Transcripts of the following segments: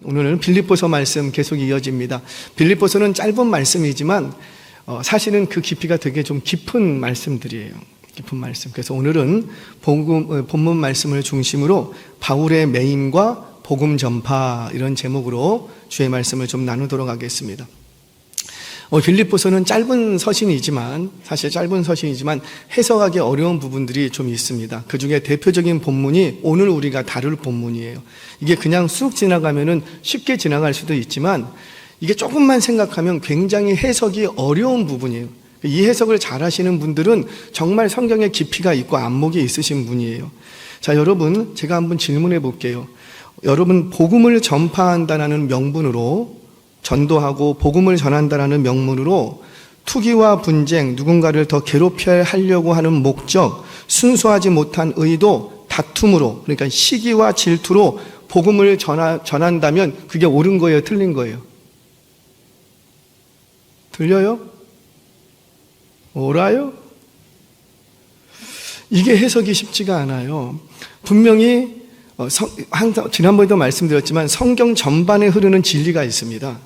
오늘은 빌립보서 말씀 계속 이어집니다. 빌립보서는 짧은 말씀이지만 사실은 그 깊이가 되게 좀 깊은 말씀들이에요. 깊은 말씀. 그래서 오늘은 본문 말씀을 중심으로 바울의 매임과 복음 전파 이런 제목으로 주의 말씀을 좀 나누도록 하겠습니다. 빌립보서는 사실 짧은 서신이지만 해석하기 어려운 부분들이 좀 있습니다. 그 중에 대표적인 본문이 오늘 우리가 다룰 본문이에요. 이게 그냥 쑥 지나가면은 쉽게 지나갈 수도 있지만 이게 조금만 생각하면 굉장히 해석이 어려운 부분이에요. 이 해석을 잘 하시는 분들은 정말 성경에 깊이가 있고 안목이 있으신 분이에요. 자, 여러분, 제가 한번 질문해 볼게요. 여러분, 복음을 전파한다는 명분으로 전도하고 복음을 전한다라는 명문으로 투기와 분쟁, 누군가를 더 괴롭혀야 하려고 하는 목적, 순수하지 못한 의도, 다툼으로, 그러니까 시기와 질투로 복음을 전한다면 그게 옳은 거예요, 틀린 거예요? 들려요? 옳아요? 이게 해석이 쉽지가 않아요. 분명히 항상 지난번에도 말씀드렸지만 성경 전반에 흐르는 진리가 있습니다.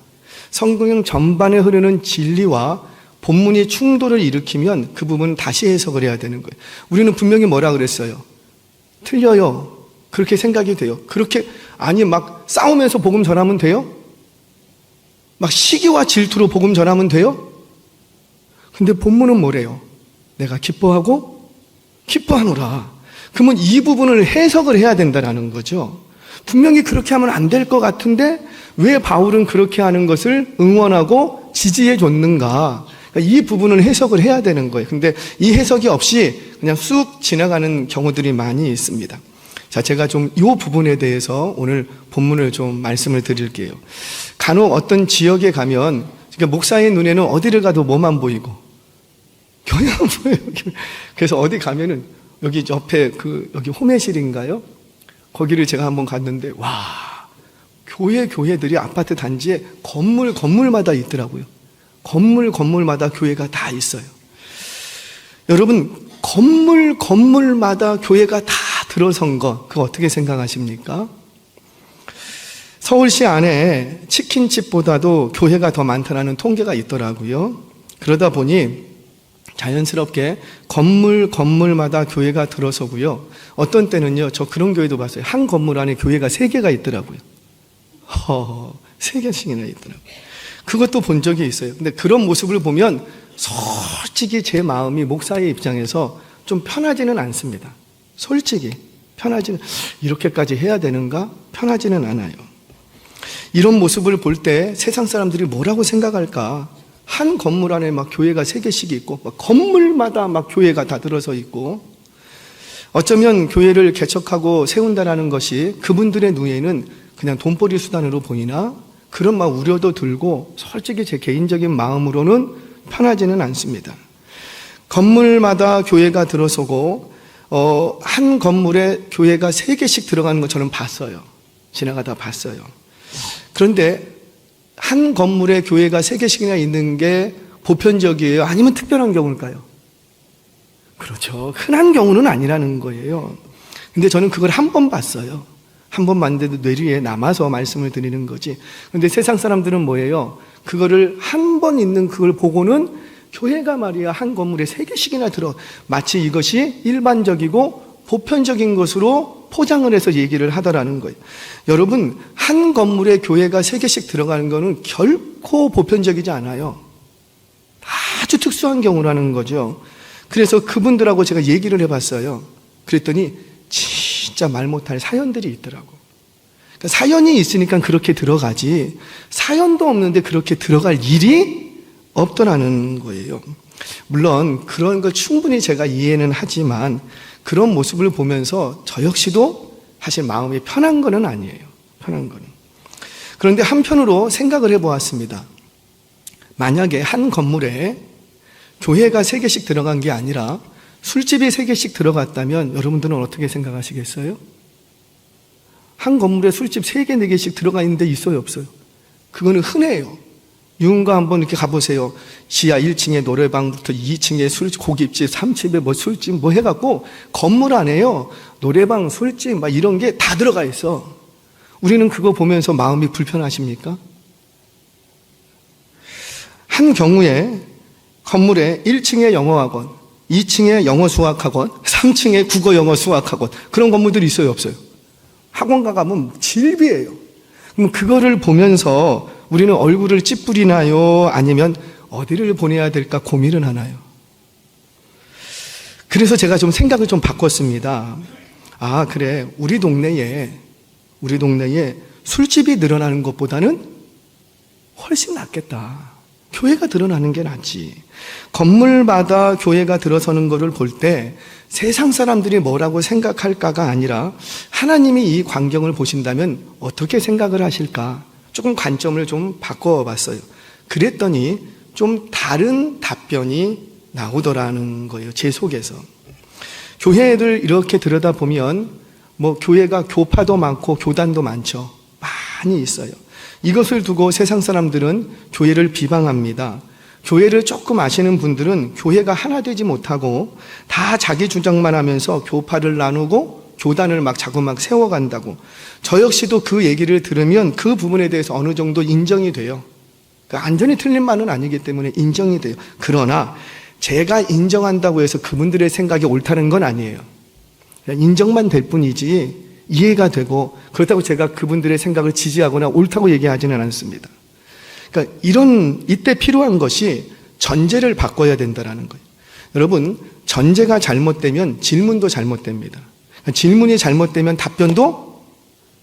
성경 전반에 흐르는 진리와 본문이 충돌을 일으키면 그 부분은 다시 해석을 해야 되는 거예요. 우리는 분명히 뭐라 그랬어요? 틀려요. 그렇게 생각이 돼요. 막 싸우면서 복음 전하면 돼요? 막 시기와 질투로 복음 전하면 돼요? 근데 본문은 뭐래요? 내가 기뻐하노라. 그러면 이 부분을 해석을 해야 된다는 거죠. 분명히 그렇게 하면 안 될 것 같은데 왜 바울은 그렇게 하는 것을 응원하고 지지해 줬는가? 이 부분을 해석을 해야 되는 거예요. 근데 이 해석이 없이 그냥 쑥 지나가는 경우들이 많이 있습니다. 자, 제가 좀 이 부분에 대해서 오늘 본문을 좀 말씀을 드릴게요. 간혹 어떤 지역에 가면 목사의 눈에는 어디를 가도 뭐만 보이고 교회만 보여요. 그래서 어디 가면은 여기 옆에 여기 호매실인가요? 거기를 제가 한번 갔는데 교회들이 아파트 단지에 건물마다 있더라고요. 건물마다 교회가 다 있어요. 여러분, 건물마다 교회가 다 들어선 거, 그거 어떻게 생각하십니까? 서울시 안에 치킨집보다도 교회가 더 많다는 통계가 있더라고요. 그러다 보니 자연스럽게 건물마다 교회가 들어서고요. 어떤 때는요, 저 그런 교회도 봤어요. 한 건물 안에 교회가 3개가 있더라고요. 3개씩이나 있더라고요. 그것도 본 적이 있어요. 근데 그런 모습을 보면 솔직히 제 마음이 목사의 입장에서 좀 편하지는 않습니다. 솔직히 이렇게까지 해야 되는가? 편하지는 않아요. 이런 모습을 볼 때 세상 사람들이 뭐라고 생각할까? 한 건물 안에 막 교회가 3개씩 있고 건물마다 막 교회가 다 들어서 있고, 어쩌면 교회를 개척하고 세운다라는 것이 그분들의 눈에는 그냥 돈벌이 수단으로 보이나 그런 막 우려도 들고 솔직히 제 개인적인 마음으로는 편하지는 않습니다. 건물마다 교회가 들어서고 한 건물에 교회가 3개씩 들어가는 거 저는 봤어요. 지나가다 봤어요. 그런데 한 건물에 교회가 3개씩이나 있는 게 보편적이에요? 아니면 특별한 경우일까요? 그렇죠. 흔한 경우는 아니라는 거예요. 근데 저는 그걸 한 번 봤어요. 한 번 봤는데도 뇌리에 남아서 말씀을 드리는 거지. 근데 세상 사람들은 뭐예요? 그거를 한 번 있는 그걸 보고는 교회가 말이야 한 건물에 3개씩이나 들어, 마치 이것이 일반적이고 보편적인 것으로 포장을 해서 얘기를 하더라는 거예요. 여러분, 한 건물에 교회가 3개씩 들어가는 거는 결코 보편적이지 않아요. 아주 특수한 경우라는 거죠. 그래서 그분들하고 제가 얘기를 해봤어요. 그랬더니 진짜 말 못할 사연들이 있더라고. 그러니까 사연이 있으니까 그렇게 들어가지, 사연도 없는데 그렇게 들어갈 일이 없더라는 거예요. 물론 그런 걸 충분히 제가 이해는 하지만 그런 모습을 보면서 저 역시도 사실 마음이 편한 거는 아니에요. 편한 거는. 그런데 한편으로 생각을 해보았습니다. 만약에 한 건물에 교회가 3개씩 들어간 게 아니라 술집이 3개씩 들어갔다면 여러분들은 어떻게 생각하시겠어요? 한 건물에 술집 3개, 4개씩 들어가 있는 데 있어요, 없어요? 그거는 흔해요. 유흥가 한번 이렇게 가보세요. 지하 1층에 노래방부터 2층에 고깃집, 3층에 술집 해갖고 건물 안에요. 노래방, 술집 이런 게 다 들어가 있어. 우리는 그거 보면서 마음이 불편하십니까? 한 경우에 건물에 1층에 영어학원, 2층에 영어 수학학원, 3층에 국어 영어 수학학원, 그런 건물들이 있어요, 없어요? 학원가 가면 질비해요. 그럼 그거를 보면서 우리는 얼굴을 찌푸리나요? 아니면 어디를 보내야 될까 고민을 하나요? 그래서 제가 좀 생각을 좀 바꿨습니다. 아, 그래. 우리 동네에 술집이 늘어나는 것보다는 훨씬 낫겠다. 교회가 늘어나는 게 낫지. 건물마다 교회가 들어서는 것을 볼 때 세상 사람들이 뭐라고 생각할까가 아니라 하나님이 이 광경을 보신다면 어떻게 생각을 하실까? 조금 관점을 좀 바꿔봤어요. 그랬더니 좀 다른 답변이 나오더라는 거예요. 제 속에서. 교회를 이렇게 들여다보면 뭐 교회가 교파도 많고 교단도 많죠. 많이 있어요. 이것을 두고 세상 사람들은 교회를 비방합니다. 교회를 조금 아시는 분들은 교회가 하나 되지 못하고 다 자기 주장만 하면서 교파를 나누고 교단을 자꾸 세워간다고. 저 역시도 그 얘기를 들으면 그 부분에 대해서 어느 정도 인정이 돼요. 완전히 틀린 말은 아니기 때문에 인정이 돼요. 그러나 제가 인정한다고 해서 그분들의 생각이 옳다는 건 아니에요. 그냥 인정만 될 뿐이지 이해가 되고 그렇다고 제가 그분들의 생각을 지지하거나 옳다고 얘기하지는 않습니다. 그러니까 이때 필요한 것이 전제를 바꿔야 된다는 거예요. 여러분, 전제가 잘못되면 질문도 잘못됩니다. 그러니까 질문이 잘못되면 답변도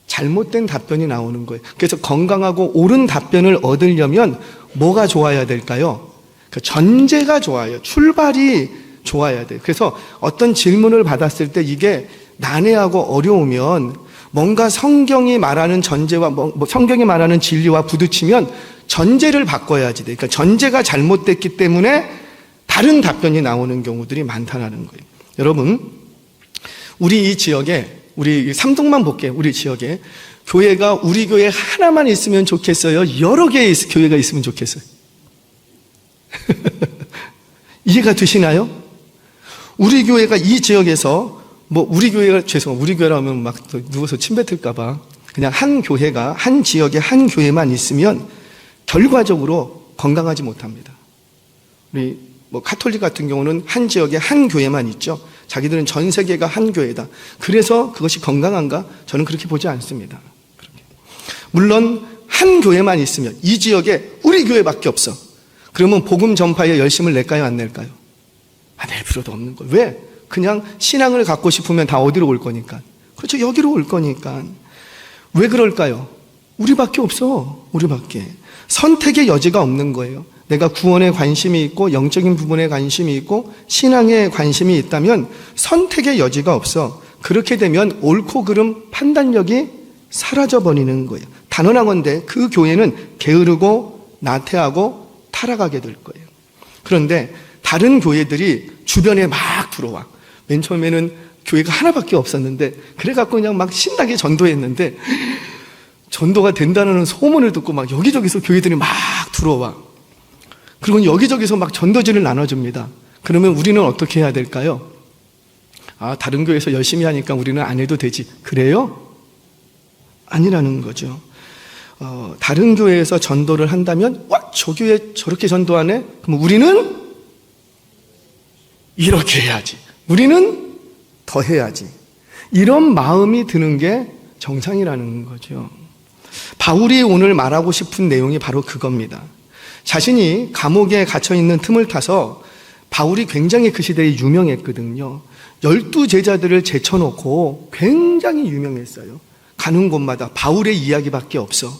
잘못된 답변이 나오는 거예요. 그래서 건강하고 옳은 답변을 얻으려면 뭐가 좋아야 될까요? 그러니까 전제가 좋아요. 출발이 좋아야 돼요. 그래서 어떤 질문을 받았을 때 이게 난해하고 어려우면 뭔가 성경이 말하는 전제와 성경이 말하는 진리와 부딪히면 전제를 바꿔야지 돼. 그러니까 전제가 잘못됐기 때문에 다른 답변이 나오는 경우들이 많다는 거예요. 여러분, 우리 이 지역에 우리 삼동만 볼게요. 우리 지역에 교회가 우리 교회 하나만 있으면 좋겠어요? 여러 개의 교회가 있으면 좋겠어요? 이해가 되시나요? 우리 교회가 이 지역에서 우리 교회라면 누워서 침 뱉을까봐 그냥 한 교회가 한 지역에 한 교회만 있으면 결과적으로 건강하지 못합니다. 우리 카톨릭 같은 경우는 한 지역에 한 교회만 있죠. 자기들은 전 세계가 한 교회다. 그래서 그것이 건강한가? 저는 그렇게 보지 않습니다. 물론 한 교회만 있으면 이 지역에 우리 교회밖에 없어. 그러면 복음 전파에 열심을 낼까요? 안 낼까요? 낼 필요도 없는 거예요. 왜? 그냥 신앙을 갖고 싶으면 다 어디로 올 거니까. 그렇죠. 여기로 올 거니까. 왜 그럴까요? 우리밖에 없어. 우리밖에. 선택의 여지가 없는 거예요. 내가 구원에 관심이 있고 영적인 부분에 관심이 있고 신앙에 관심이 있다면 선택의 여지가 없어. 그렇게 되면 옳고 그름 판단력이 사라져버리는 거예요. 단언하건대 그 교회는 게으르고 나태하고 타락하게 될 거예요. 그런데 다른 교회들이 주변에 막 들어와. 맨 처음에는 교회가 하나밖에 없었는데 그래갖고 그냥 막 신나게 전도했는데 전도가 된다는 소문을 듣고 막 여기저기서 교회들이 막 들어와. 그리고 여기저기서 막 전도지를 나눠줍니다. 그러면 우리는 어떻게 해야 될까요? 다른 교회에서 열심히 하니까 우리는 안 해도 되지. 그래요? 아니라는 거죠. 다른 교회에서 전도를 한다면 저 교회 저렇게 전도하네? 그럼 우리는 이렇게 해야지. 우리는 더 해야지. 이런 마음이 드는 게 정상이라는 거죠. 바울이 오늘 말하고 싶은 내용이 바로 그겁니다. 자신이 감옥에 갇혀있는 틈을 타서 바울이 굉장히 그 시대에 유명했거든요. 12제자들을 제쳐놓고 굉장히 유명했어요. 가는 곳마다 바울의 이야기밖에 없어.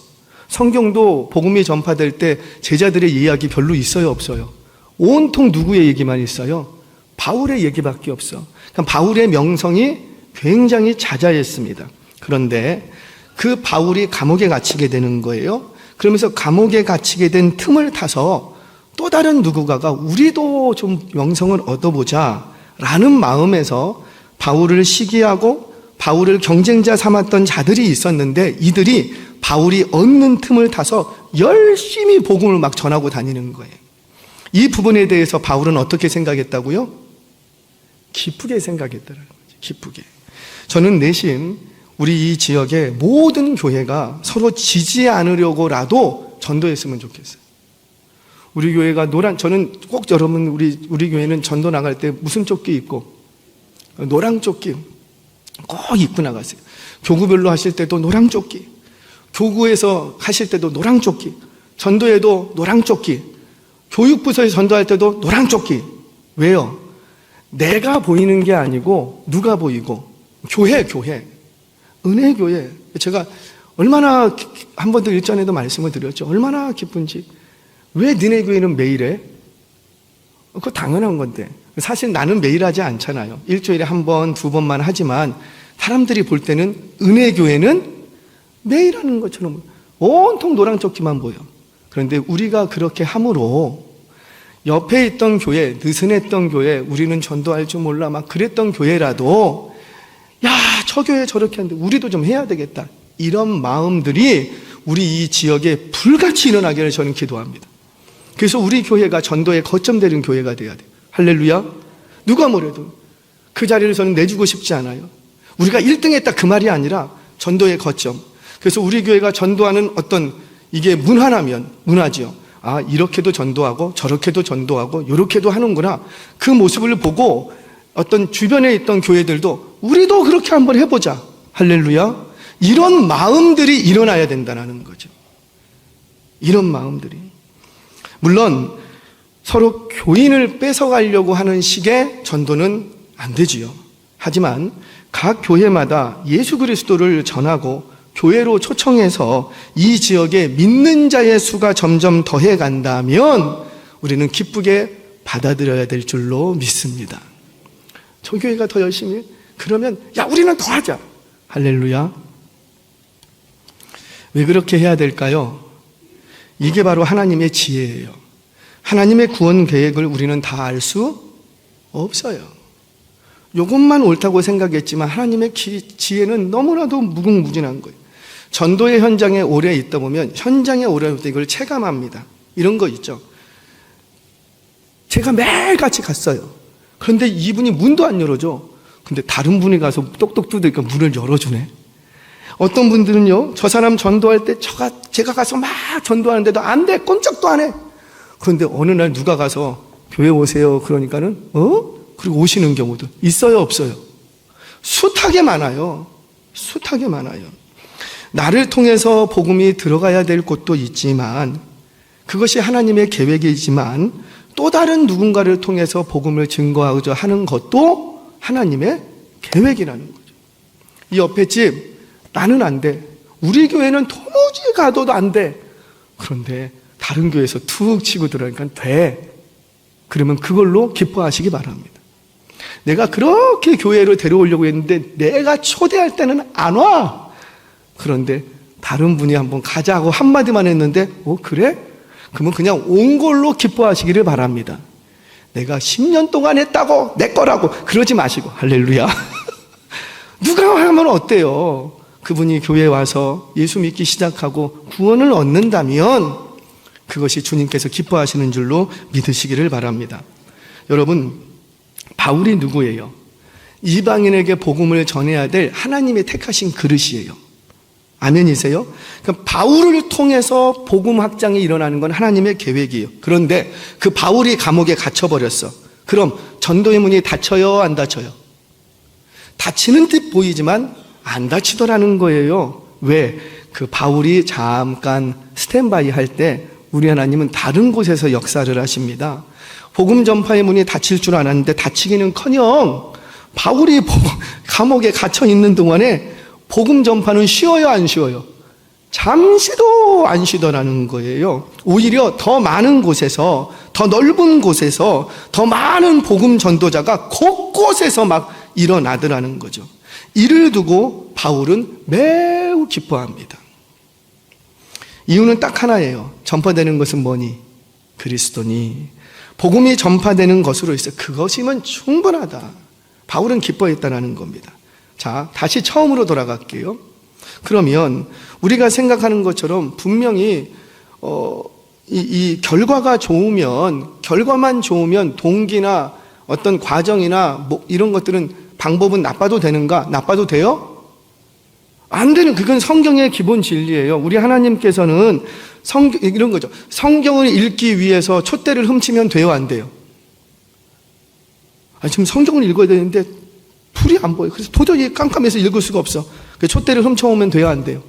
성경도 복음이 전파될 때 제자들의 이야기 별로 있어요, 없어요? 온통 누구의 얘기만 있어요? 바울의 얘기밖에 없어. 그러니까 바울의 명성이 굉장히 자자했습니다. 그런데 그 바울이 감옥에 갇히게 되는 거예요. 그러면서 감옥에 갇히게 된 틈을 타서 또 다른 누군가가 우리도 좀 명성을 얻어보자 라는 마음에서 바울을 시기하고 바울을 경쟁자 삼았던 자들이 있었는데 이들이 바울이 얻는 틈을 타서 열심히 복음을 막 전하고 다니는 거예요. 이 부분에 대해서 바울은 어떻게 생각했다고요? 기쁘게 생각했더라고요. 기쁘게. 저는 내심 우리 이 지역의 모든 교회가 서로 지지 않으려고라도 전도했으면 좋겠어요. 우리 교회가 저는 꼭 여러분 우리 교회는 전도 나갈 때 무슨 조끼 입고 노랑 조끼 꼭 입고 나가세요. 교구별로 하실 때도 노랑 조끼, 교구에서 하실 때도 노랑 조끼, 전도에도 노랑 조끼, 교육부서에 전도할 때도 노랑 조끼. 왜요? 내가 보이는 게 아니고 누가 보이고? 교회. 은혜교회. 제가 얼마나 한 번도 일전에도 말씀을 드렸죠. 얼마나 기쁜지. 왜 너네 교회는 매일 해? 그거 당연한 건데. 사실 나는 매일 하지 않잖아요. 일주일에 한 번, 두 번만 하지만 사람들이 볼 때는 은혜교회는 매일 하는 것처럼 온통 노랑 조끼만 보여. 그런데 우리가 그렇게 함으로 옆에 있던 교회, 느슨했던 교회, 우리는 전도할 줄 몰라 막 그랬던 교회라도 야, 저 교회 저렇게 하는데 우리도 좀 해야 되겠다. 이런 마음들이 우리 이 지역에 불같이 일어나기를 저는 기도합니다. 그래서 우리 교회가 전도의 거점되는 교회가 돼야 돼요. 할렐루야. 누가 뭐래도 그 자리를 저는 내주고 싶지 않아요. 우리가 1등 했다 그 말이 아니라 전도의 거점. 그래서 우리 교회가 전도하는 어떤 이게 문화지요. 아, 이렇게도 전도하고 저렇게도 전도하고 이렇게도 하는구나. 그 모습을 보고 어떤 주변에 있던 교회들도 우리도 그렇게 한번 해보자. 할렐루야. 이런 마음들이 일어나야 된다는 거죠. 이런 마음들이. 물론 서로 교인을 뺏어가려고 하는 식의 전도는 안 되지요. 하지만 각 교회마다 예수 그리스도를 전하고 교회로 초청해서 이 지역에 믿는 자의 수가 점점 더해 간다면 우리는 기쁘게 받아들여야 될 줄로 믿습니다. 저 교회가 더 열심히 해? 그러면 야, 우리는 더 하자. 할렐루야. 왜 그렇게 해야 될까요? 이게 바로 하나님의 지혜예요. 하나님의 구원 계획을 우리는 다 알 수 없어요. 이것만 옳다고 생각했지만 하나님의 지혜는 너무나도 무궁무진한 거예요. 전도의 현장에 오래 있다 보면 현장에 오래 있다 이걸 체감합니다. 이런 거 있죠. 제가 매일같이 갔어요. 그런데 이분이 문도 안 열어줘. 근데 다른 분이 가서 똑똑 두드니까 문을 열어주네. 어떤 분들은요, 저 사람 전도할 때 제가 가서 막 전도하는데도 안 돼. 꼼짝도 안 해. 그런데 어느 날 누가 가서 교회 오세요. 그러니까는 그리고 오시는 경우도 있어요, 없어요? 숱하게 많아요. 숱하게 많아요. 나를 통해서 복음이 들어가야 될 곳도 있지만 그것이 하나님의 계획이지만 또 다른 누군가를 통해서 복음을 증거하고자 하는 것도 하나님의 계획이라는 거죠. 이 옆에 집 나는 안 돼. 우리 교회는 도무지 가도 안 돼. 그런데 다른 교회에서 툭 치고 들어가니까 돼. 그러면 그걸로 기뻐하시기 바랍니다. 내가 그렇게 교회로 데려오려고 했는데 내가 초대할 때는 안 와. 그런데 다른 분이 한번 가자고 한마디만 했는데 그래? 그러면 그냥 온 걸로 기뻐하시기를 바랍니다. 내가 10년 동안 했다고 내 거라고 그러지 마시고. 할렐루야. 누가 하면 어때요? 그분이 교회에 와서 예수 믿기 시작하고 구원을 얻는다면 그것이 주님께서 기뻐하시는 줄로 믿으시기를 바랍니다. 여러분, 바울이 누구예요? 이방인에게 복음을 전해야 될 하나님의 택하신 그릇이에요. 아멘이세요? 그러니까 바울을 통해서 복음 확장이 일어나는 건 하나님의 계획이에요. 그런데 그 바울이 감옥에 갇혀버렸어. 그럼 전도의 문이 닫혀요, 안 닫혀요? 닫히는 듯 보이지만 안 닫히더라는 거예요. 왜? 그 바울이 잠깐 스탠바이 할 때 우리 하나님은 다른 곳에서 역사를 하십니다. 복음 전파의 문이 닫힐 줄 알았는데 닫히기는커녕 바울이 감옥에 갇혀 있는 동안에 복음 전파는 쉬워요, 안 쉬워요? 잠시도 안 쉬더라는 거예요. 오히려 더 많은 곳에서, 더 넓은 곳에서 더 많은 복음 전도자가 곳곳에서 막 일어나더라는 거죠. 이를 두고 바울은 매우 기뻐합니다. 이유는 딱 하나예요. 전파되는 것은 뭐니? 그리스도니. 복음이 전파되는 것으로 있어. 그것이면 충분하다. 바울은 기뻐했다는 겁니다. 자, 다시 처음으로 돌아갈게요. 그러면 우리가 생각하는 것처럼 분명히 이 결과가 좋으면, 결과만 좋으면 동기나 어떤 과정이나 뭐 이런 것들은 방법은 나빠도 되는가? 나빠도 돼요? 안 되는, 그건 성경의 기본 진리예요. 우리 하나님께서는 이런 거죠. 성경을 읽기 위해서 촛대를 훔치면 돼요, 안 돼요? 지금 성경을 읽어야 되는데 풀이 안 보여. 그래서 도저히 깜깜해서 읽을 수가 없어. 촛대를 훔쳐오면 돼요, 안 돼요?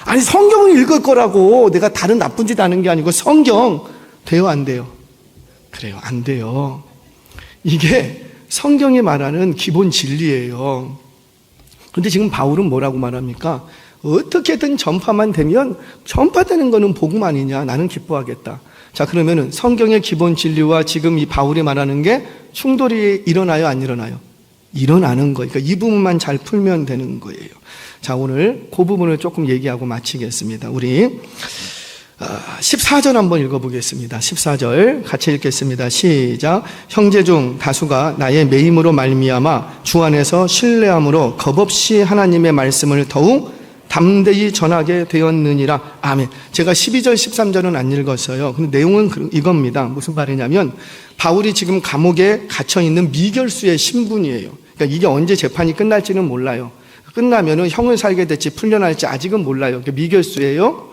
아니, 성경을 읽을 거라고. 내가 다른 나쁜 짓 하는 게 아니고 성경 돼요, 안 돼요? 그래요, 안 돼요. 이게 성경이 말하는 기본 진리예요. 그런데 지금 바울은 뭐라고 말합니까? 어떻게든 전파만 되면 전파되는 거는 복음 아니냐, 나는 기뻐하겠다. 자, 그러면은 성경의 기본 진리와 지금 이 바울이 말하는 게 충돌이 일어나요, 안 일어나요? 일어나는 거예요. 그러니까 이 부분만 잘 풀면 되는 거예요. 자, 오늘 그 부분을 조금 얘기하고 마치겠습니다. 우리 14절 한번 읽어보겠습니다. 14절 같이 읽겠습니다. 시작. 형제 중 다수가 나의 매임으로 말미암아 주 안에서 신뢰함으로 겁없이 하나님의 말씀을 더욱 담대히 전하게 되었느니라. 아멘. 제가 12절 13절은 안 읽었어요. 근데 내용은 이겁니다. 무슨 말이냐면 바울이 지금 감옥에 갇혀있는 미결수의 신분이에요. 그러니까 이게 언제 재판이 끝날지는 몰라요. 끝나면은 형을 살게 될지 풀려날지 아직은 몰라요. 미결수예요.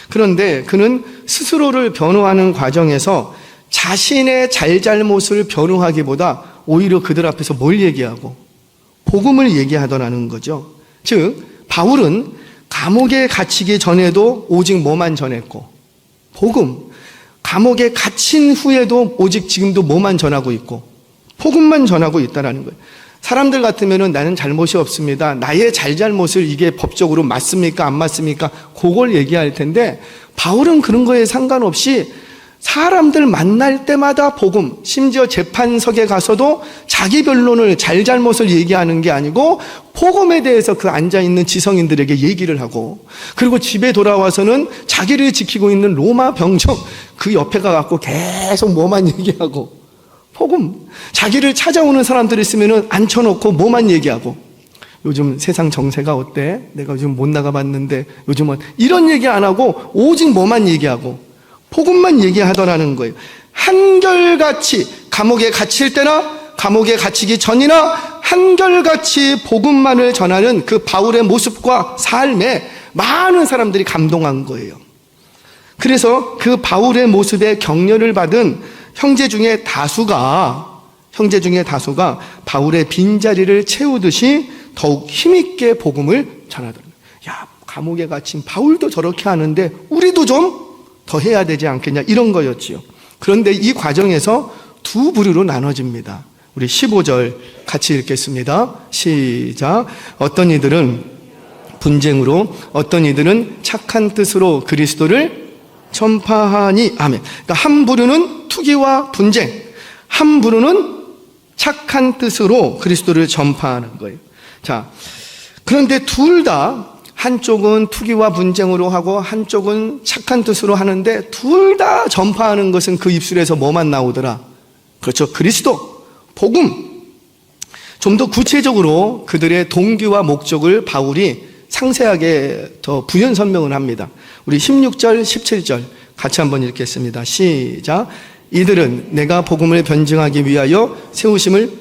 그런데 그는 스스로를 변호하는 과정에서 자신의 잘잘못을 변호하기보다 오히려 그들 앞에서 뭘 얘기하고? 복음을 얘기하더라는 거죠. 즉 바울은 감옥에 갇히기 전에도 오직 뭐만 전했고, 복음. 감옥에 갇힌 후에도 오직 지금도 뭐만 전하고 있고, 복음만 전하고 있다는 거예요. 사람들 같으면은 나는 잘못이 없습니다. 나의 잘못을 이게 법적으로 맞습니까? 안 맞습니까? 그걸 얘기할 텐데 바울은 그런 거에 상관없이 사람들 만날 때마다 복음, 심지어 재판석에 가서도 자기 변론을 잘못을 얘기하는 게 아니고 복음에 대해서 그 앉아있는 지성인들에게 얘기를 하고, 그리고 집에 돌아와서는 자기를 지키고 있는 로마 병정 그 옆에 가갖고 계속 뭐만 얘기하고, 복음, 자기를 찾아오는 사람들 있으면 앉혀놓고 뭐만 얘기하고, 요즘 세상 정세가 어때? 내가 요즘 못 나가봤는데 요즘은 이런 얘기 안 하고 오직 뭐만 얘기하고 복음만 얘기하더라는 거예요. 한결같이 감옥에 갇힐 때나 감옥에 갇히기 전이나 한결같이 복음만을 전하는 그 바울의 모습과 삶에 많은 사람들이 감동한 거예요. 그래서 그 바울의 모습에 격려를 받은 형제 중에 다수가 바울의 빈자리를 채우듯이 더욱 힘있게 복음을 전하더라. 야, 감옥에 갇힌 바울도 저렇게 하는데 우리도 좀 더 해야 되지 않겠냐, 이런 거였지요. 그런데 이 과정에서 두 부류로 나눠집니다. 우리 15절 같이 읽겠습니다. 시작. 어떤 이들은 분쟁으로, 어떤 이들은 착한 뜻으로 그리스도를 전파하니. 아멘. 그러니까 한 부류는 투기와 분쟁, 한 부류는 착한 뜻으로 그리스도를 전파하는 거예요. 자, 그런데 둘 다, 한쪽은 투기와 분쟁으로 하고 한쪽은 착한 뜻으로 하는데 둘 다 전파하는 것은 그 입술에서 뭐만 나오더라? 그렇죠. 그리스도, 복음. 좀 더 구체적으로 그들의 동기와 목적을 바울이 상세하게 더 부연 설명을 합니다. 우리 16절, 17절 같이 한번 읽겠습니다. 시작. 이들은 내가 복음을 변증하기 위하여 세우심을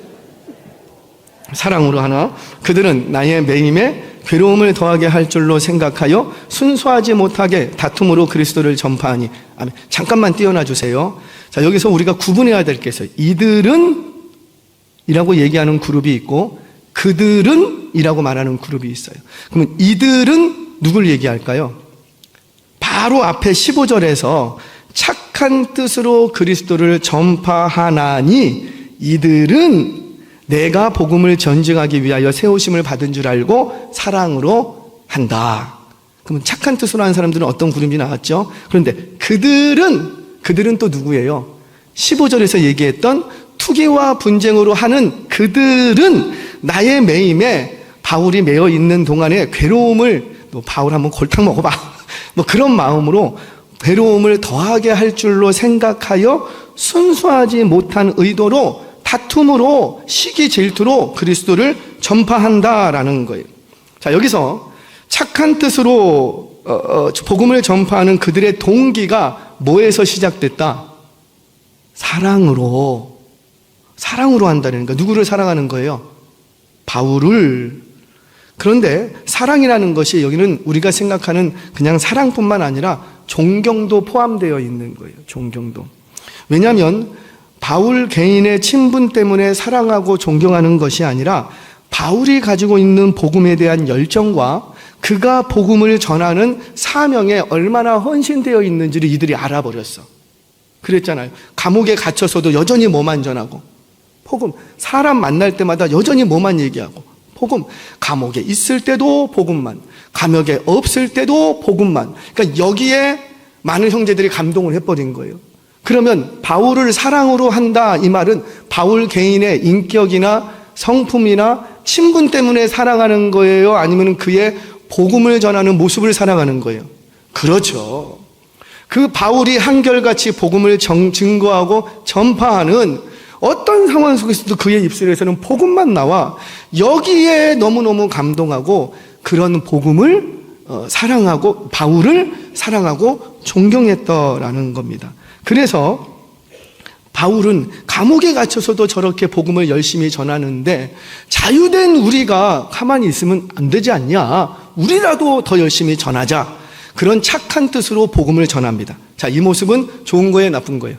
사랑으로 하나 그들은 나의 매임에 괴로움을 더하게 할 줄로 생각하여 순수하지 못하게 다툼으로 그리스도를 전파하니. 아멘. 잠깐만 띄어놔 주세요. 자, 여기서 우리가 구분해야 될 게 있어요. 이들은 이라고 얘기하는 그룹이 있고 그들은 이라고 말하는 그룹이 있어요. 그러면 이들은 누굴 얘기할까요? 바로 앞에 15절에서 착한 뜻으로 그리스도를 전파하나니 이들은 내가 복음을 전증하기 위하여 세우심을 받은 줄 알고 사랑으로 한다. 그러면 착한 뜻으로 하는 사람들은 어떤 그룹이 나왔죠? 그런데 그들은 또 누구예요? 15절에서 얘기했던 투기와 분쟁으로 하는 그들은 나의 매임에 바울이 매여 있는 동안에 괴로움을, 바울 한번 골탕 먹어봐, 그런 마음으로 괴로움을 더하게 할 줄로 생각하여 순수하지 못한 의도로 다툼으로 시기 질투로 그리스도를 전파한다라는 거예요. 자, 여기서 착한 뜻으로 복음을 전파하는 그들의 동기가 뭐에서 시작됐다? 사랑으로 한다는 거예요. 누구를 사랑하는 거예요? 바울을. 그런데 사랑이라는 것이 여기는 우리가 생각하는 그냥 사랑뿐만 아니라 존경도 포함되어 있는 거예요. 존경도. 왜냐하면 바울 개인의 친분 때문에 사랑하고 존경하는 것이 아니라 바울이 가지고 있는 복음에 대한 열정과 그가 복음을 전하는 사명에 얼마나 헌신되어 있는지를 이들이 알아버렸어. 그랬잖아요. 감옥에 갇혀서도 여전히 뭐만 전하고, 복음, 사람 만날 때마다 여전히 뭐만 얘기하고, 복음, 감옥에 있을 때도 복음만, 감옥에 없을 때도 복음만. 그러니까 여기에 많은 형제들이 감동을 해버린 거예요. 그러면 바울을 사랑으로 한다, 이 말은 바울 개인의 인격이나 성품이나 친분 때문에 사랑하는 거예요? 아니면 그의 복음을 전하는 모습을 사랑하는 거예요? 그렇죠. 그 바울이 한결같이 복음을 증거하고 전파하는 어떤 상황 속에서도 그의 입술에서는 복음만 나와 여기에 너무너무 감동하고 그런 복음을 사랑하고 바울을 사랑하고 존경했더라는 겁니다. 그래서 바울은 감옥에 갇혀서도 저렇게 복음을 열심히 전하는데 자유된 우리가 가만히 있으면 안 되지 않냐? 우리라도 더 열심히 전하자. 그런 착한 뜻으로 복음을 전합니다. 자, 이 모습은 좋은 거예요, 나쁜 거예요?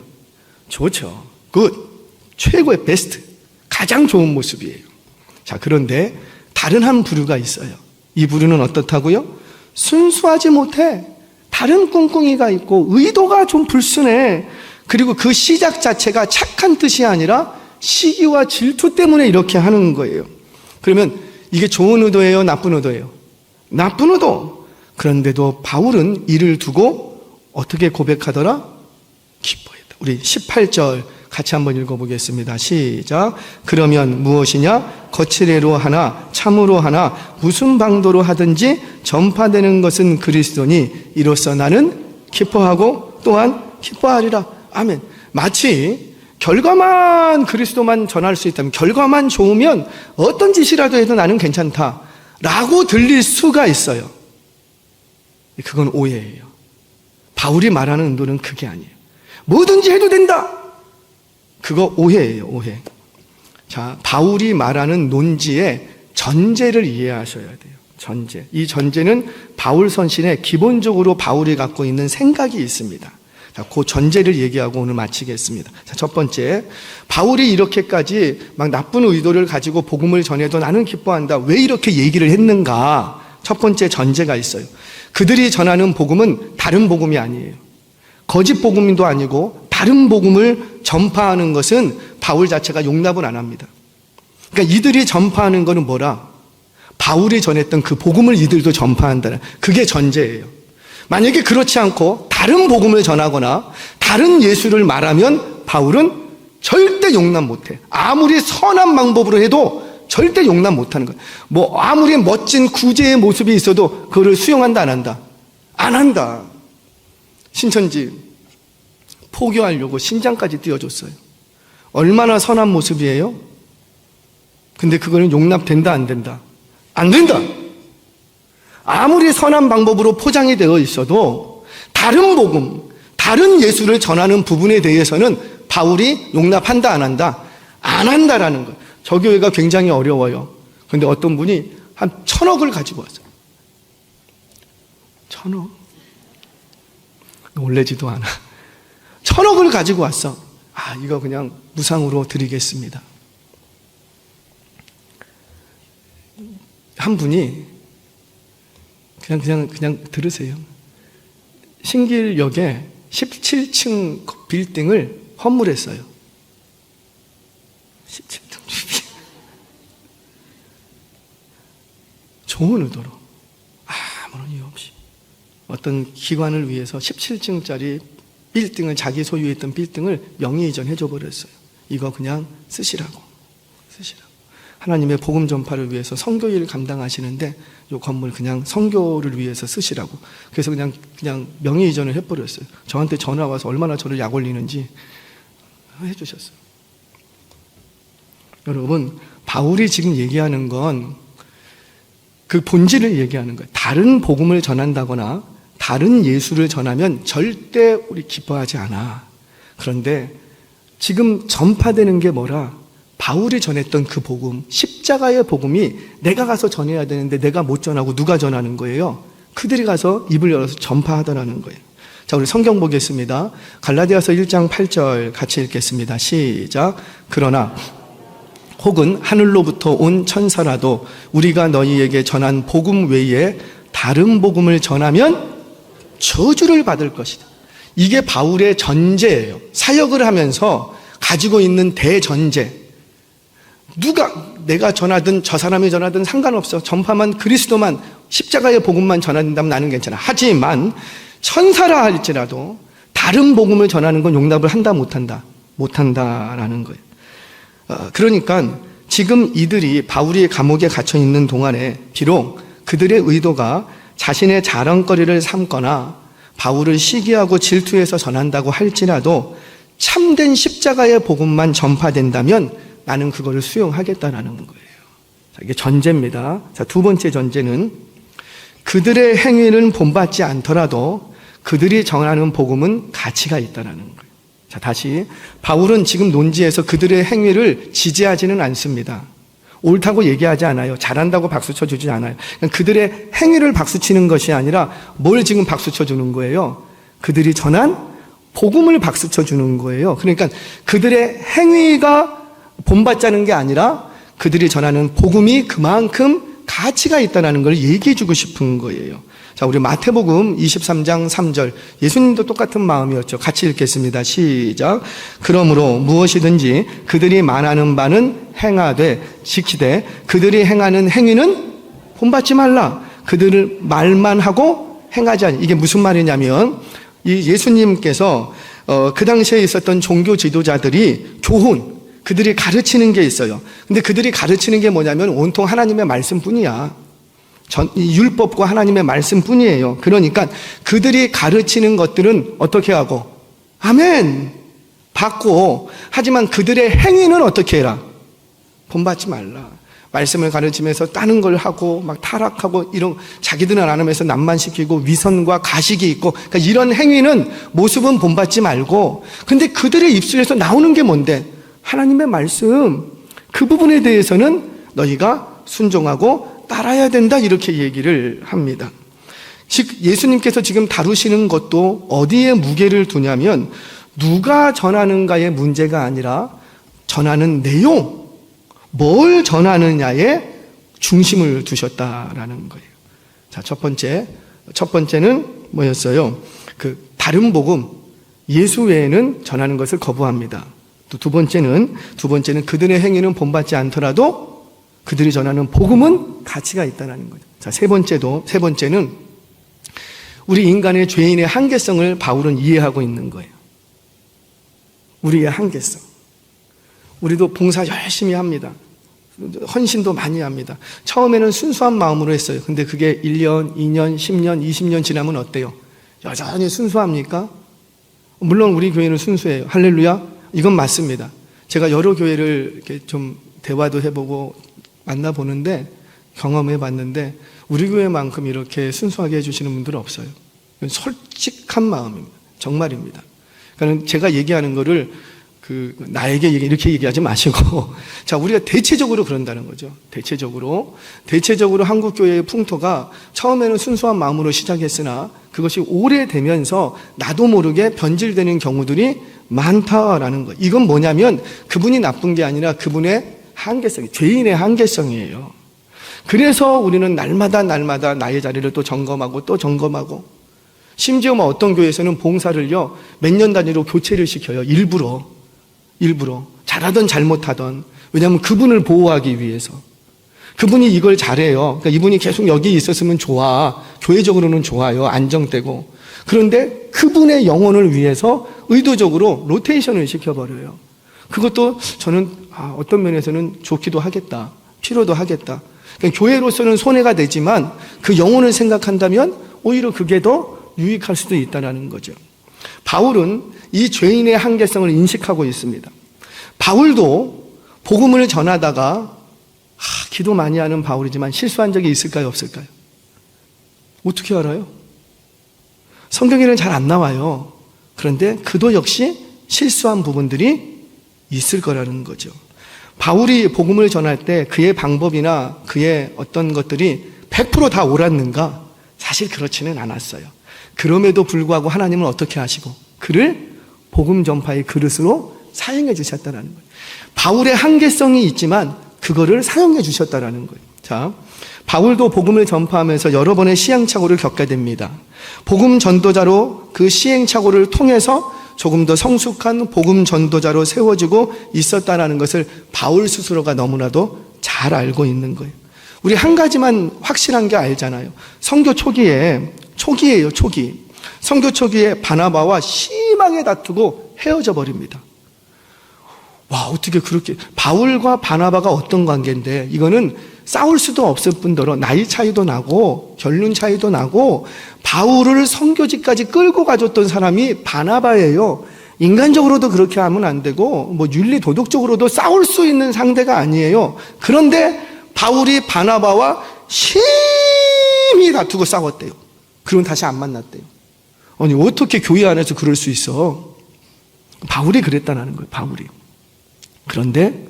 좋죠. 굿. 최고의 베스트. 가장 좋은 모습이에요. 자, 그런데 다른 한 부류가 있어요. 이 부류는 어떻다고요? 순수하지 못해. 다른 꿍꿍이가 있고 의도가 좀 불순해. 그리고 그 시작 자체가 착한 뜻이 아니라 시기와 질투 때문에 이렇게 하는 거예요. 그러면 이게 좋은 의도예요? 나쁜 의도예요? 나쁜 의도. 그런데도 바울은 이를 두고 어떻게 고백하더라? 기뻐했다. 우리 18절 같이 한번 읽어보겠습니다. 시작. 그러면 무엇이냐? 거칠애로 하나 참으로 하나 무슨 방도로 하든지 전파되는 것은 그리스도니 이로써 나는 기뻐하고 또한 기뻐하리라. 아멘. 마치 결과만 그리스도만 전할 수 있다면, 결과만 좋으면 어떤 짓이라도 해도 나는 괜찮다라고 들릴 수가 있어요. 그건 오해예요. 바울이 말하는 의도는 그게 아니에요. 뭐든지 해도 된다. 그거 오해예요, 오해. 자, 바울이 말하는 논지의 전제를 이해하셔야 돼요. 전제. 이 전제는 바울 선신에 기본적으로 바울이 갖고 있는 생각이 있습니다. 자, 그 전제를 얘기하고 오늘 마치겠습니다. 자, 첫 번째, 바울이 이렇게까지 막 나쁜 의도를 가지고 복음을 전해도 나는 기뻐한다. 왜 이렇게 얘기를 했는가? 첫 번째 전제가 있어요. 그들이 전하는 복음은 다른 복음이 아니에요. 거짓 복음도 아니고 다른 복음을 전파하는 것은 바울 자체가 용납을 안 합니다. 그러니까 이들이 전파하는 것은 뭐라? 바울이 전했던 그 복음을 이들도 전파한다는, 그게 전제예요. 만약에 그렇지 않고 다른 복음을 전하거나 다른 예수를 말하면 바울은 절대 용납 못해. 아무리 선한 방법으로 해도 절대 용납 못하는 거예요. 뭐 아무리 멋진 구제의 모습이 있어도 그거를 수용한다, 안 한다? 안 한다. 신천지 포교하려고 신장까지 띄워줬어요. 얼마나 선한 모습이에요? 근데 그거는 용납된다, 안 된다? 안 된다. 아무리 선한 방법으로 포장이 되어 있어도 다른 복음, 다른 예수를 전하는 부분에 대해서는 바울이 용납한다, 안 한다? 안 한다라는 거예요. 저 교회가 굉장히 어려워요. 그런데 어떤 분이 한 1,000억을 가지고 왔어요. 1,000억? 놀래지도 않아. 1,000억을 가지고 왔어. 아, 이거 그냥 무상으로 드리겠습니다. 한 분이 그냥 들으세요. 신길역에 17층 빌딩을 헌물했어요. 17층 빌딩. 좋은 의도로 아무런 이유 없이 어떤 기관을 위해서 17층짜리 빌딩을, 자기 소유했던 빌딩을 명의 이전해 줘버렸어요. 이거 그냥 쓰시라고. 하나님의 복음 전파를 위해서 선교일을 감당하시는데 이 건물 그냥 선교를 위해서 쓰시라고. 그래서 그냥 명의 이전을 해버렸어요. 저한테 전화 와서 얼마나 저를 약 올리는지 해주셨어요. 여러분, 바울이 지금 얘기하는 건 그 본질을 얘기하는 거예요. 다른 복음을 전한다거나 다른 예수를 전하면 절대 우리 기뻐하지 않아. 그런데 지금 전파되는 게 뭐라? 바울이 전했던 그 복음, 십자가의 복음이 내가 가서 전해야 되는데 내가 못 전하고 누가 전하는 거예요? 그들이 가서 입을 열어서 전파하더라는 거예요. 자, 우리 성경 보겠습니다. 갈라디아서 1장 8절 같이 읽겠습니다. 시작. 그러나 혹은 하늘로부터 온 천사라도 우리가 너희에게 전한 복음 외에 다른 복음을 전하면 저주를 받을 것이다. 이게 바울의 전제예요. 사역을 하면서 가지고 있는 대전제. 내가 전하든 저 사람이 전하든 상관없어. 전파만 그리스도만 십자가의 복음만 전한다면 나는 괜찮아. 하지만 천사라 할지라도 다른 복음을 전하는 건 용납을 한다 못한다? 못한다라는 거예요. 그러니까 지금 이들이 바울이 감옥에 갇혀 있는 동안에 비록 그들의 의도가 자신의 자랑거리를 삼거나 바울을 시기하고 질투해서 전한다고 할지라도 참된 십자가의 복음만 전파된다면 나는 그거를 수용하겠다라는 거예요. 자, 이게 전제입니다. 자, 두 번째 전제는 그들의 행위는 본받지 않더라도 그들이 전하는 복음은 가치가 있다라는 거예요. 자, 다시 바울은 지금 논지에서 그들의 행위를 지지하지는 않습니다. 옳다고 얘기하지 않아요. 잘한다고 박수 쳐주지 않아요. 그들의 행위를 박수 치는 것이 아니라 뭘 지금 박수 쳐주는 거예요? 그들이 전한 복음을 박수 쳐주는 거예요. 그러니까 그들의 행위가 본받자는 게 아니라 그들이 전하는 복음이 그만큼 가치가 있다는 걸 얘기해 주고 싶은 거예요. 자, 우리 마태복음 23장 3절. 예수님도 똑같은 마음이었죠. 같이 읽겠습니다. 시작. 그러므로 무엇이든지 그들이 말하는 바는 행하되 지키되 그들이 행하는 행위는 본받지 말라. 그들을 말만 하고 행하지 않니. 이게 무슨 말이냐면 이 예수님께서 그 당시에 있었던 종교 지도자들이 교훈, 그들이 가르치는 게 있어요. 근데 그들이 가르치는 게 뭐냐면 온통 하나님의 말씀뿐이야. 율법과 하나님의 말씀뿐이에요. 그러니까 그들이 가르치는 것들은 어떻게 하고 아멘 받고, 하지만 그들의 행위는 어떻게 해라? 본받지 말라. 말씀을 가르치면서 다른 걸 하고 막 타락하고 이런 자기들은 안 하면서 남만시키고 위선과 가식이 있고, 그러니까 이런 행위는 모습은 본받지 말고, 근데 그들의 입술에서 나오는 게 뭔데? 하나님의 말씀, 그 부분에 대해서는 너희가 순종하고 따라야 된다, 이렇게 얘기를 합니다. 즉 예수님께서 지금 다루시는 것도 어디에 무게를 두냐면 누가 전하는가의 문제가 아니라 전하는 내용, 뭘 전하느냐에 중심을 두셨다라는 거예요. 자, 첫 번째는 뭐였어요? 그 다른 복음, 예수 외에는 전하는 것을 거부합니다. 또 두 번째는 그들의 행위는 본받지 않더라도 그들이 전하는 복음은 가치가 있다는 거죠. 자, 세 번째는 우리 인간의 죄인의 한계성을 바울은 이해하고 있는 거예요. 우리의 한계성. 우리도 봉사 열심히 합니다. 헌신도 많이 합니다. 처음에는 순수한 마음으로 했어요. 근데 그게 1년, 2년, 10년, 20년 지나면 어때요? 여전히 순수합니까? 물론 우리 교회는 순수해요. 할렐루야. 이건 맞습니다. 제가 여러 교회를 이렇게 좀 대화도 해보고 만나보는데, 경험해봤는데 우리 교회만큼 이렇게 순수하게 해주시는 분들은 없어요. 솔직한 마음입니다. 정말입니다. 그러니까 제가 얘기하는 거를 나에게 이렇게 얘기하지 마시고 자, 우리가 대체적으로 그런다는 거죠. 대체적으로 한국 교회의 풍토가 처음에는 순수한 마음으로 시작했으나 그것이 오래되면서 나도 모르게 변질되는 경우들이 많다라는 거예요. 이건 뭐냐면 그분이 나쁜 게 아니라 그분의 한계성이, 죄인의 한계성이에요. 그래서 우리는 날마다 나의 자리를 또 점검하고, 심지어 어떤 교회에서는 봉사를요 몇 년 단위로 교체를 시켜요. 일부러 잘하던 잘못하던. 왜냐하면 그분을 보호하기 위해서. 그분이 이걸 잘해요. 그러니까 이분이 계속 여기 있었으면 좋아, 교회적으로는 좋아요, 안정되고. 그런데 그분의 영혼을 위해서 의도적으로 로테이션을 시켜버려요. 그것도 저는 어떤 면에서는 좋기도 하겠다, 필요도 하겠다. 그러니까 교회로서는 손해가 되지만 그 영혼을 생각한다면 오히려 그게 더 유익할 수도 있다는 거죠. 바울은 이 죄인의 한계성을 인식하고 있습니다. 바울도 복음을 전하다가 기도 많이 하는 바울이지만 실수한 적이 있을까요, 없을까요? 어떻게 알아요? 성경에는 잘 안 나와요. 그런데 그도 역시 실수한 부분들이 있을 거라는 거죠. 바울이 복음을 전할 때 그의 방법이나 그의 어떤 것들이 100%다 옳았는가? 사실 그렇지는 않았어요. 그럼에도 불구하고 하나님은 어떻게 하시고 그를 복음 전파의 그릇으로 사용해 주셨다는 거예요. 바울의 한계성이 있지만 그거를 사용해 주셨다는 거예요. 자, 바울도 복음을 전파하면서 여러 번의 시행착오를 겪게 됩니다. 복음 전도자로 그 시행착오를 통해서 조금 더 성숙한 복음 전도자로 세워지고 있었다는 것을 바울 스스로가 너무나도 잘 알고 있는 거예요. 우리 한 가지만 확실한 게 알잖아요. 선교 초기예요, 초기. 선교 초기에 바나바와 심하게 다투고 헤어져 버립니다. 와, 어떻게 그렇게, 바울과 바나바가 어떤 관계인데, 이거는 싸울 수도 없을 뿐더러 나이 차이도 나고 결론 차이도 나고 바울을 선교지까지 끌고 가줬던 사람이 바나바예요. 인간적으로도 그렇게 하면 안 되고 뭐 윤리 도덕적으로도 싸울 수 있는 상대가 아니에요. 그런데 바울이 바나바와 심히 다투고 싸웠대요. 그럼 다시 안 만났대요. 아니, 어떻게 교회 안에서 그럴 수 있어? 바울이 그랬다는 거예요, 바울이. 그런데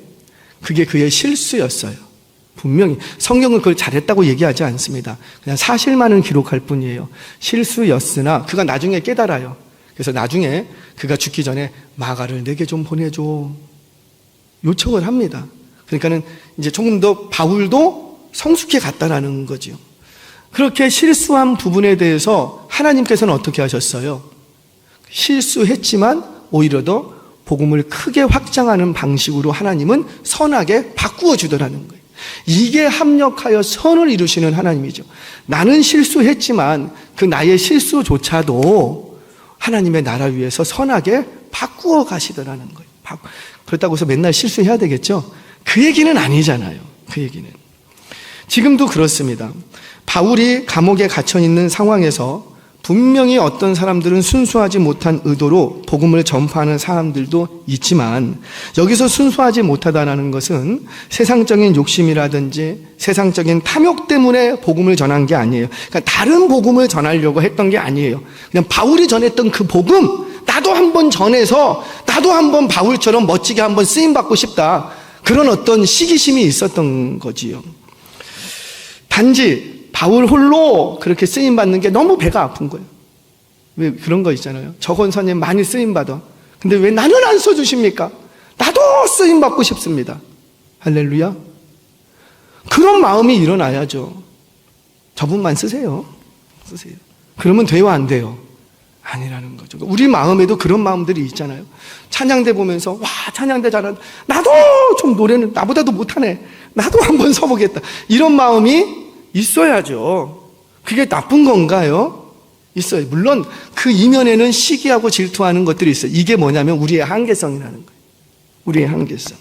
그게 그의 실수였어요. 분명히 성경은 그걸 잘했다고 얘기하지 않습니다. 그냥 사실만은 기록할 뿐이에요. 실수였으나 그가 나중에 깨달아요. 그래서 나중에 그가 죽기 전에 마가를 내게 좀 보내줘 요청을 합니다. 그러니까는 이제 조금 더 바울도 성숙해 갔다라는 거죠. 그렇게 실수한 부분에 대해서 하나님께서는 어떻게 하셨어요? 실수했지만 오히려 더 복음을 크게 확장하는 방식으로 하나님은 선하게 바꾸어 주더라는 거예요. 이게 합력하여 선을 이루시는 하나님이죠. 나는 실수했지만 그 나의 실수조차도 하나님의 나라 위해서 선하게 바꾸어 가시더라는 거예요. 그렇다고 해서 맨날 실수해야 되겠죠? 그 얘기는 아니잖아요. 그 얘기는. 지금도 그렇습니다. 바울이 감옥에 갇혀 있는 상황에서 분명히 어떤 사람들은 순수하지 못한 의도로 복음을 전파하는 사람들도 있지만 여기서 순수하지 못하다는 것은 세상적인 욕심이라든지 세상적인 탐욕 때문에 복음을 전한 게 아니에요. 그러니까 다른 복음을 전하려고 했던 게 아니에요. 그냥 바울이 전했던 그 복음 나도 한번 전해서 나도 한번 바울처럼 멋지게 한번 쓰임받고 싶다. 그런 어떤 시기심이 있었던 거지요. 단지 바울 홀로 그렇게 쓰임받는 게 너무 배가 아픈 거예요. 왜 그런 거 있잖아요. 저건 선생님 많이 쓰임받아. 근데 왜 나는 안 써주십니까? 나도 쓰임받고 싶습니다. 할렐루야. 그런 마음이 일어나야죠. 저분만 쓰세요. 쓰세요. 그러면 돼요, 안 돼요? 아니라는 거죠. 우리 마음에도 그런 마음들이 있잖아요. 찬양대 보면서 와, 찬양대 잘한다. 나도 좀 노래는 나보다도 못하네. 나도 한번 서보겠다. 이런 마음이 있어야죠. 그게 나쁜 건가요? 있어요. 물론 그 이면에는 시기하고 질투하는 것들이 있어요. 이게 뭐냐면 우리의 한계성이라는 거예요. 우리의 한계성.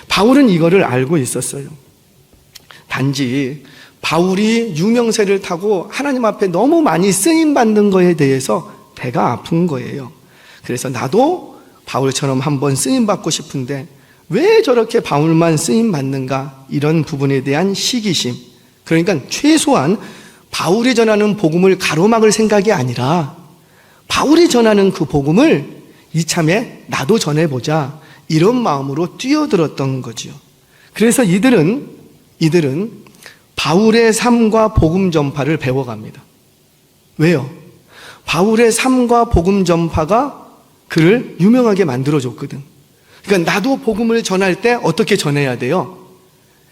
바울은 이거를 알고 있었어요. 단지 바울이 유명세를 타고 하나님 앞에 너무 많이 쓰임받는 거에 대해서 배가 아픈 거예요. 그래서 나도 바울처럼 한번 쓰임받고 싶은데 왜 저렇게 바울만 쓰임받는가? 이런 부분에 대한 시기심. 그러니까 최소한 바울이 전하는 복음을 가로막을 생각이 아니라 바울이 전하는 그 복음을 이참에 나도 전해보자 이런 마음으로 뛰어들었던 거지요. 그래서 이들은 바울의 삶과 복음 전파를 배워갑니다. 왜요? 바울의 삶과 복음 전파가 그를 유명하게 만들어줬거든. 그러니까 나도 복음을 전할 때 어떻게 전해야 돼요?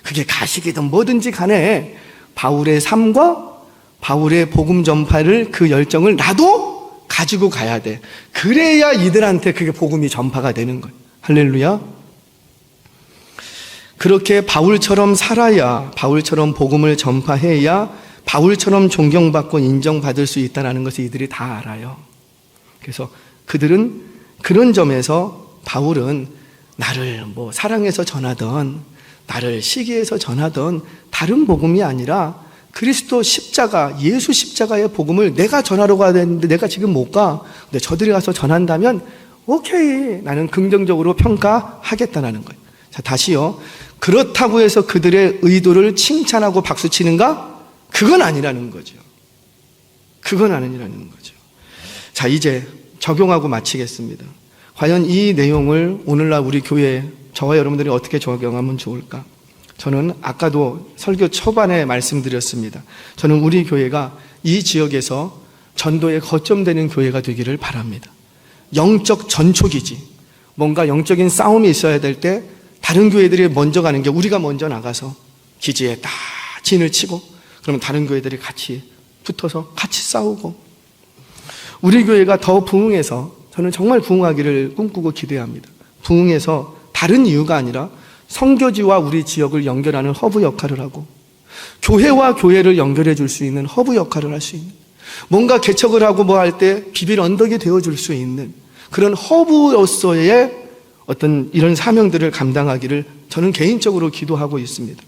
그게 가식이든 뭐든지 간에 바울의 삶과 바울의 복음 전파를 그 열정을 나도 가지고 가야 돼. 그래야 이들한테 그게 복음이 전파가 되는 거예요. 할렐루야. 그렇게 바울처럼 살아야 바울처럼 복음을 전파해야 바울처럼 존경받고 인정받을 수 있다는 것을 이들이 다 알아요. 그래서 그들은 그런 점에서 바울은 나를 뭐 사랑해서 전하던 나를 시기해서 전하던 다른 복음이 아니라 그리스도 십자가, 예수 십자가의 복음을 내가 전하러 가야 되는데 내가 지금 못 가. 근데 저들이 가서 전한다면 오케이. 나는 긍정적으로 평가하겠다는 거예요. 자, 다시요. 그렇다고 해서 그들의 의도를 칭찬하고 박수치는가? 그건 아니라는 거죠. 그건 아니라는 거죠. 자, 이제 적용하고 마치겠습니다. 과연 이 내용을 오늘날 우리 교회에 저와 여러분들이 어떻게 적용하면 좋을까? 저는 아까도 설교 초반에 말씀드렸습니다. 저는 우리 교회가 이 지역에서 전도의 거점되는 교회가 되기를 바랍니다. 영적 전초기지. 뭔가 영적인 싸움이 있어야 될 때 다른 교회들이 먼저 가는 게 우리가 먼저 나가서 기지에 딱 진을 치고 그러면 다른 교회들이 같이 붙어서 같이 싸우고 우리 교회가 더 부흥해서 저는 정말 부흥하기를 꿈꾸고 기대합니다. 부흥해서 다른 이유가 아니라 선교지와 우리 지역을 연결하는 허브 역할을 하고 교회와 교회를 연결해 줄 수 있는 허브 역할을 할 수 있는 뭔가 개척을 하고 뭐 할 때 비빌 언덕이 되어줄 수 있는 그런 허브로서의 어떤 이런 사명들을 감당하기를 저는 개인적으로 기도하고 있습니다.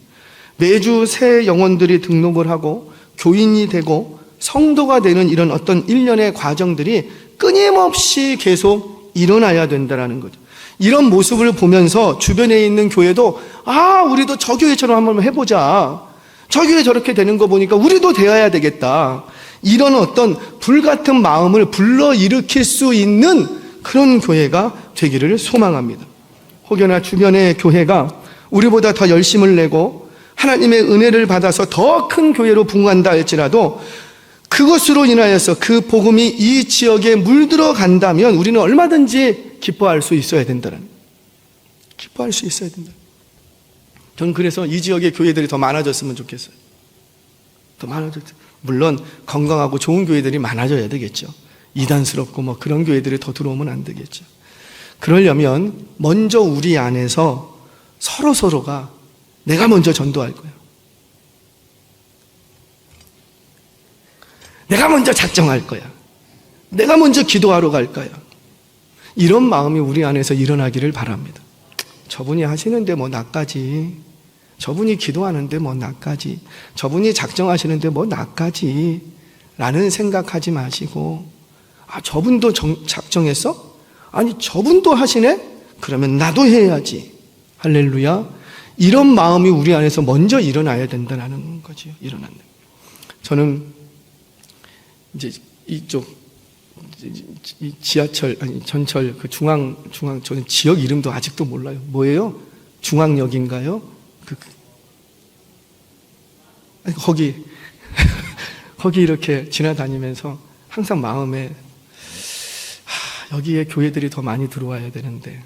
매주 새 영혼들이 등록을 하고 교인이 되고 성도가 되는 이런 어떤 일련의 과정들이 끊임없이 계속 일어나야 된다는 거죠. 이런 모습을 보면서 주변에 있는 교회도 우리도 저 교회처럼 한번 해보자. 저 교회 저렇게 되는 거 보니까 우리도 되어야 되겠다. 이런 어떤 불같은 마음을 불러일으킬 수 있는 그런 교회가 되기를 소망합니다. 혹여나 주변의 교회가 우리보다 더 열심을 내고 하나님의 은혜를 받아서 더 큰 교회로 부흥한다 할지라도 그것으로 인하여서 그 복음이 이 지역에 물들어 간다면 우리는 얼마든지 기뻐할 수 있어야 된다는, 기뻐할 수 있어야 된다. 저는 그래서 이 지역의 교회들이 더 많아졌으면 좋겠어요. 더 많아졌죠. 물론 건강하고 좋은 교회들이 많아져야 되겠죠. 이단스럽고 뭐 그런 교회들이 더 들어오면 안 되겠죠. 그러려면 먼저 우리 안에서 서로가 내가 먼저 전도할 거야. 내가 먼저 작정할 거야. 내가 먼저 기도하러 갈 거야. 이런 마음이 우리 안에서 일어나기를 바랍니다. 저분이 하시는데 뭐 나까지, 저분이 기도하는데 뭐 나까지, 저분이 작정하시는데 뭐 나까지 라는 생각하지 마시고 저분도 작정했어? 아니 저분도 하시네? 그러면 나도 해야지. 할렐루야. 이런 마음이 우리 안에서 먼저 일어나야 된다는 거죠. 일어난다. 저는 이제 이쪽 이 지하철 아니 전철 그 중앙 저는 지역 이름도 아직도 몰라요. 뭐예요? 중앙역인가요? 거기 거기 이렇게 지나다니면서 항상 마음에 여기에 교회들이 더 많이 들어와야 되는데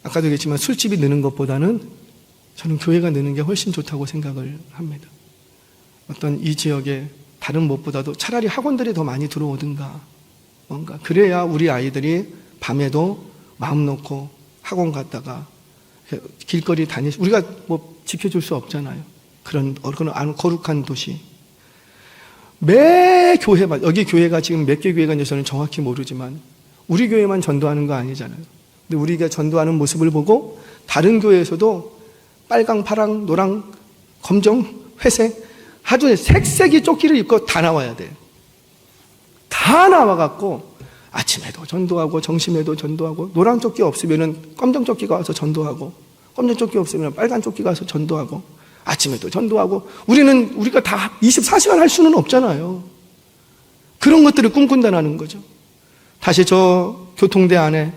아까도 얘기했지만 술집이 느는 것보다는 저는 교회가 느는 게 훨씬 좋다고 생각을 합니다. 어떤 이 지역에 다른 무엇보다도 차라리 학원들이 더 많이 들어오든가 뭔가 그래야 우리 아이들이 밤에도 마음 놓고 학원 갔다가 길거리 우리가 뭐 지켜줄 수 없잖아요. 그런 거룩한 도시. 매 교회만, 여기 교회가 지금 몇 개 교회가 있는지 저는 정확히 모르지만 우리 교회만 전도하는 거 아니잖아요. 근데 우리가 전도하는 모습을 보고 다른 교회에서도 빨강, 파랑, 노랑, 검정, 회색 아주 색색이 조끼를 입고 다 나와야 돼요. 다 나와갖고 아침에도 전도하고 점심에도 전도하고 노란 조끼 없으면은 검정 조끼가 와서 전도하고 검정 조끼 없으면 빨간 조끼가 와서 전도하고 아침에도 전도하고 우리가 다 24시간 할 수는 없잖아요. 그런 것들을 꿈꾼다는 거죠. 다시 저 교통대 안에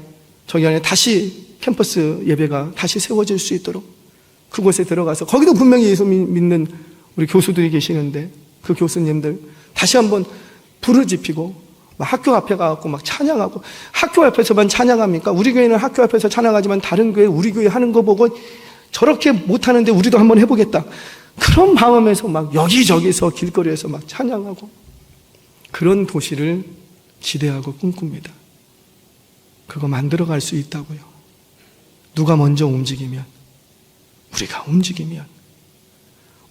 저기 안에 다시 캠퍼스 예배가 다시 세워질 수 있도록 그곳에 들어가서 거기도 분명히 예수 믿는 우리 교수들이 계시는데 그 교수님들 다시 한번 부르짖히고 막 학교 앞에 가갖고 막 찬양하고 학교 앞에서만 찬양합니까? 우리 교회는 학교 앞에서 찬양하지만 다른 교회 우리 교회 하는 거 보고 저렇게 못하는데 우리도 한번 해보겠다. 그런 마음에서 막 여기저기서 길거리에서 막 찬양하고 그런 도시를 기대하고 꿈꿉니다. 그거 만들어갈 수 있다고요. 누가 먼저 움직이면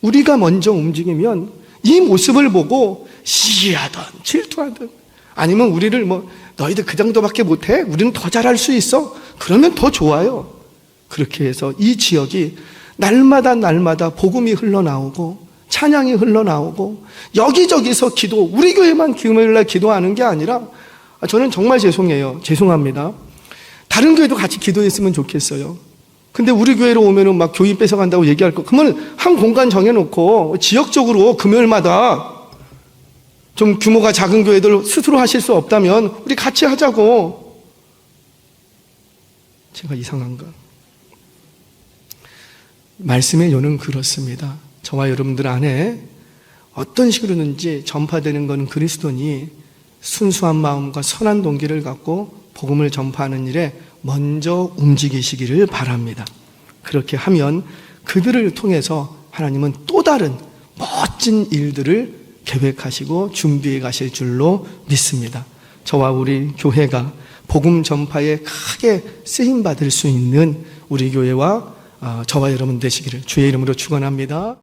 우리가 먼저 움직이면 이 모습을 보고 시기하든 질투하든 아니면 우리를 너희들 그 정도밖에 못해? 우리는 더 잘할 수 있어? 그러면 더 좋아요. 그렇게 해서 이 지역이 날마다 복음이 흘러나오고 찬양이 흘러나오고 여기저기서 우리 교회만 금요일날 기도하는 게 아니라 저는 정말 죄송합니다. 다른 교회도 같이 기도했으면 좋겠어요. 근데 우리 교회로 오면은 막 교인 뺏어간다고 얘기할 거. 그러면 한 공간 정해놓고 지역적으로 금요일마다 좀 규모가 작은 교회들 스스로 하실 수 없다면 우리 같이 하자고. 제가 이상한가? 말씀의 요는 그렇습니다. 저와 여러분들 안에 어떤 식으로든지 전파되는 것은 그리스도니 순수한 마음과 선한 동기를 갖고 복음을 전파하는 일에 먼저 움직이시기를 바랍니다. 그렇게 하면 그들을 통해서 하나님은 또 다른 멋진 일들을 계획하시고 준비해 가실 줄로 믿습니다. 저와 우리 교회가 복음 전파에 크게 쓰임 받을 수 있는 우리 교회와 저와 여러분 되시기를 주의 이름으로 축원합니다.